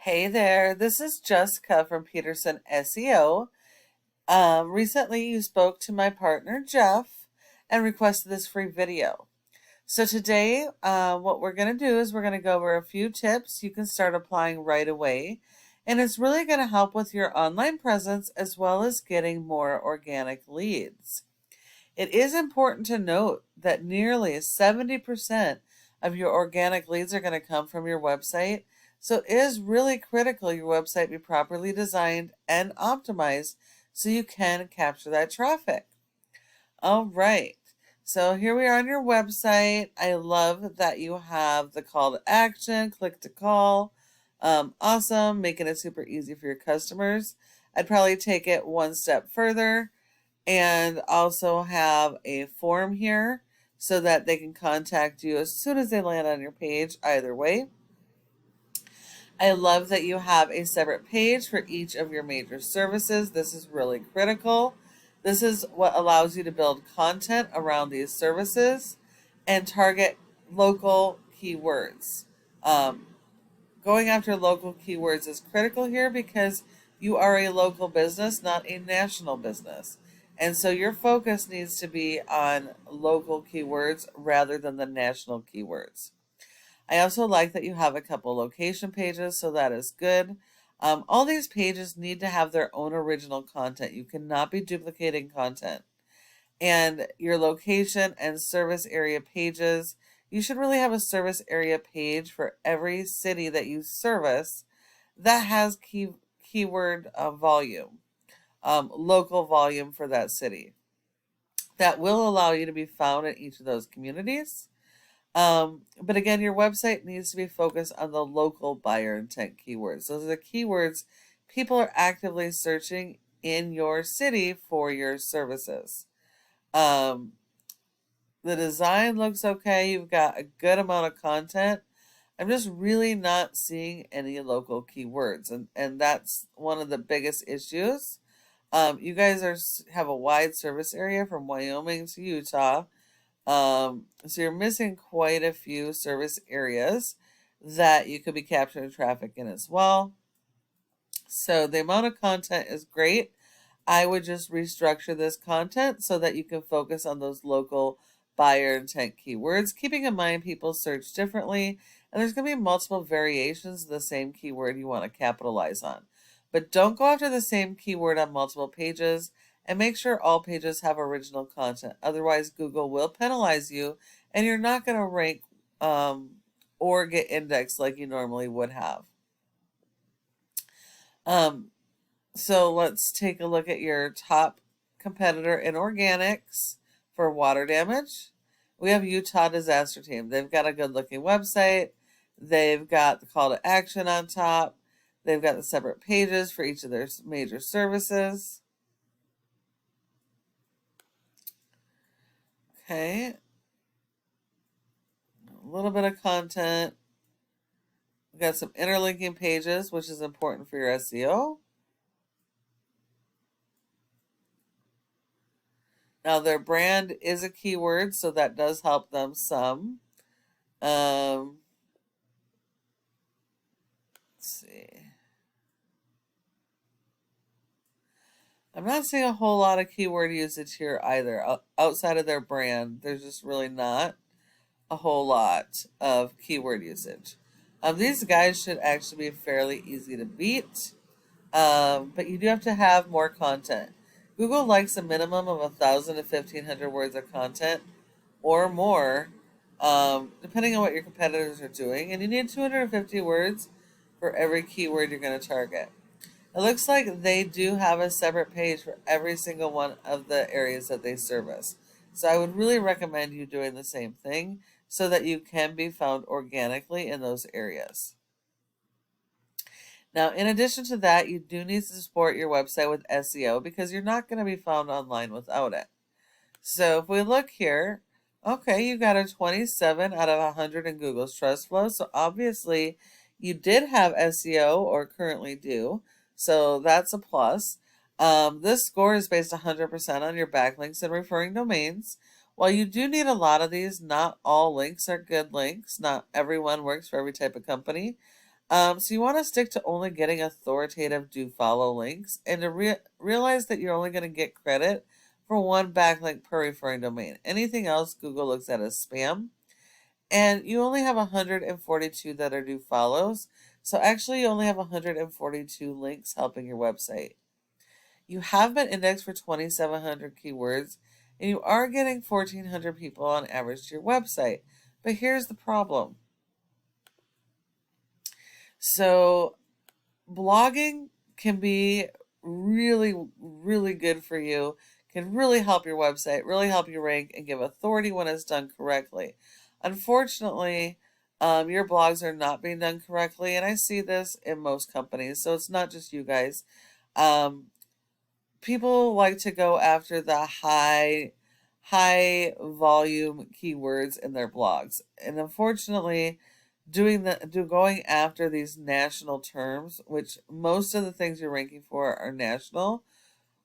Hey there, this is Jessica from Peterson SEO. Recently, you spoke to my partner Jeff and requested this free video. So today, what we're going to do is we're going to go over a few tips you can start applying right away. And it's really going to help with your online presence as well as getting more organic leads. It is important to note that nearly 70% of your organic leads are going to come from your website. So it is really critical your website be properly designed and optimized so you can capture that traffic. All right. So here we are on your website. I love that you have the call to action, click to call. Awesome, making it super easy for your customers. I'd probably take it one step further and also have a form here so that they can contact you as soon as they land on your page, either way. I love that you have a separate page for each of your major services. This is really critical. This is what allows you to build content around these services and target local keywords. Going after local keywords is critical here because you are a local business, not a national business. And so your focus needs to be on local keywords rather than the national keywords. I also like that you have a couple location pages, so that is good. All these pages need to have their own original content. You cannot be duplicating content. And your location and service area pages, you should really have a service area page for every city that you service that has keyword volume, local volume for that city. That will allow you to be found in each of those communities. But again, your website needs to be focused on the local buyer intent keywords. Those are the keywords people are actively searching in your city for your services. The design looks okay. You've got a good amount of content. I'm just really not seeing any local keywords, and that's one of the biggest issues. You guys have a wide service area from Wyoming to Utah. So you're missing quite a few service areas that you could be capturing traffic in as well. So the amount of content is great. I would just restructure this content so that you can focus on those local buyer intent keywords, keeping in mind people search differently, and there's going to be multiple variations of the same keyword you want to capitalize on. But don't go after the same keyword on multiple pages, and make sure all pages have original content. Otherwise, Google will penalize you, and you're not going to rank or get indexed like you normally would have. So let's take a look at your top competitor in organics for water damage. We have Utah Disaster Team. They've got a good looking website. They've got the call to action on top. They've got the separate pages for each of their major services. Okay. A little bit of content. We've got some interlinking pages, which is important for your SEO. Now, their brand is a keyword, so that does help them some. Let's see. I'm not seeing a whole lot of keyword usage here either. Outside of their brand, there's just really not a whole lot of keyword usage. These guys should actually be fairly easy to beat, but you do have to have more content. Google likes a minimum of 1,000 to 1,500 words of content or more, depending on what your competitors are doing, and you need 250 words for every keyword you're going to target. It looks like they do have a separate page for every single one of the areas that they service. So I would really recommend you doing the same thing so that you can be found organically in those areas. Now, in addition to that, you do need to support your website with SEO because you're not going to be found online without it. So if we look here, okay, you got a 27 out of 100 in Google's Trust Flow. So obviously you did have SEO or currently do. So that's a plus. This score is based 100% on your backlinks and referring domains. While you do need a lot of these, not all links are good links. Not everyone works for every type of company. So you want to stick to only getting authoritative do follow links, and to realize that you're only going to get credit for one backlink per referring domain. Anything else Google looks at as spam. And you only have 142 that are do follows. So actually you only have 142 links helping your website. You have been indexed for 2,700 keywords, and you are getting 1,400 people on average to your website. But here's the problem. So blogging can be really, really good for you, can really help your website, really help you rank and give authority when it's done correctly. Unfortunately, your blogs are not being done correctly, and I see this in most companies, so it's not just you guys. People like to go after the high volume keywords in their blogs, and unfortunately, going after these national terms, which most of the things you're ranking for are national,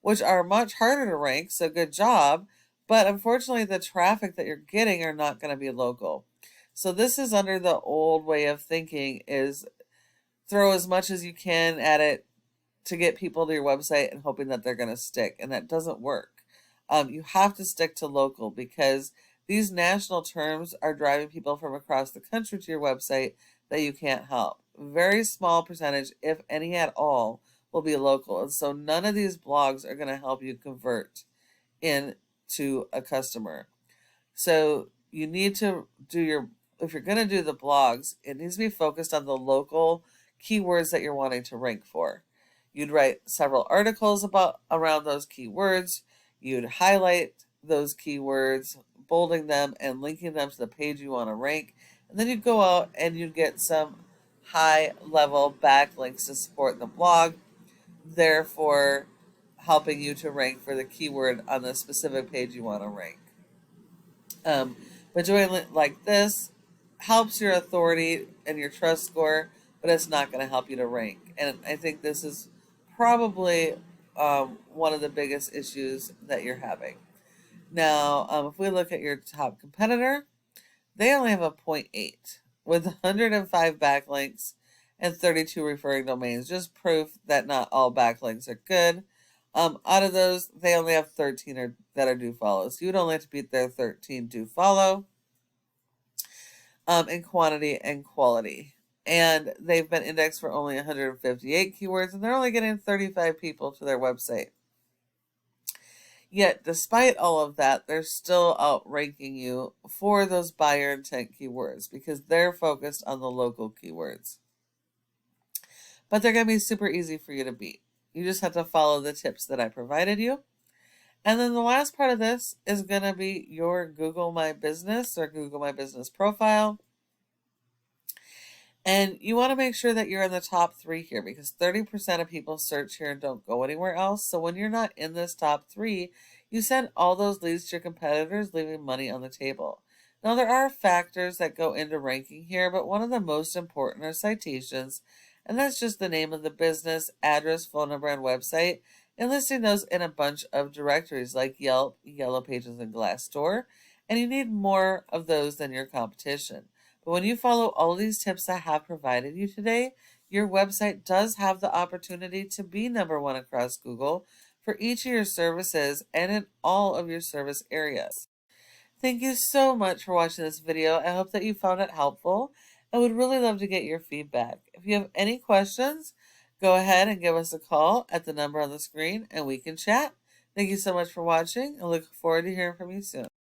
which are much harder to rank, so good job, but unfortunately the traffic that you're getting are not going to be local. So this is under the old way of thinking, is throw as much as you can at it to get people to your website and hoping that they're going to stick, and that doesn't work. You have to stick to local, because these national terms are driving people from across the country to your website that you can't help. Very small percentage, if any at all, will be local. And so none of these blogs are going to help you convert into a customer. So you need to do if you're going to do the blogs, it needs to be focused on the local keywords that you're wanting to rank for. You'd write several articles around those keywords. You'd highlight those keywords, bolding them and linking them to the page you want to rank. And then you'd go out and you'd get some high level backlinks to support the blog, therefore helping you to rank for the keyword on the specific page you want to rank. But doing it like this helps your authority and your trust score, but it's not going to help you to rank. And I think this is probably one of the biggest issues that you're having. Now, if we look at your top competitor, they only have a 0.8 with 105 backlinks and 32 referring domains. Just proof that not all backlinks are good. Out of those, they only have 13 that are do follows. You would only have to beat their 13 do follow in quantity and quality. And they've been indexed for only 158 keywords, and they're only getting 35 people to their website. Yet, despite all of that, they're still outranking you for those buyer intent keywords, because they're focused on the local keywords. But they're going to be super easy for you to beat. You just have to follow the tips that I provided you. And then the last part of this is going to be your Google My Business or Google My Business profile. And you want to make sure that you're in the top 3 here, because 30% of people search here and don't go anywhere else. So when you're not in this top 3, you send all those leads to your competitors, leaving money on the table. Now, there are factors that go into ranking here, but one of the most important are citations, and that's just the name of the business, address, phone number, and website, and listing those in a bunch of directories like Yelp, Yellow Pages, and Glassdoor, and you need more of those than your competition. But when you follow all these tips I have provided you today, your website does have the opportunity to be #1 across Google for each of your services and in all of your service areas. Thank you so much for watching this video. I hope that you found it helpful. I would really love to get your feedback. If you have any questions, go ahead and give us a call at the number on the screen and we can chat. Thank you so much for watching. I look forward to hearing from you soon.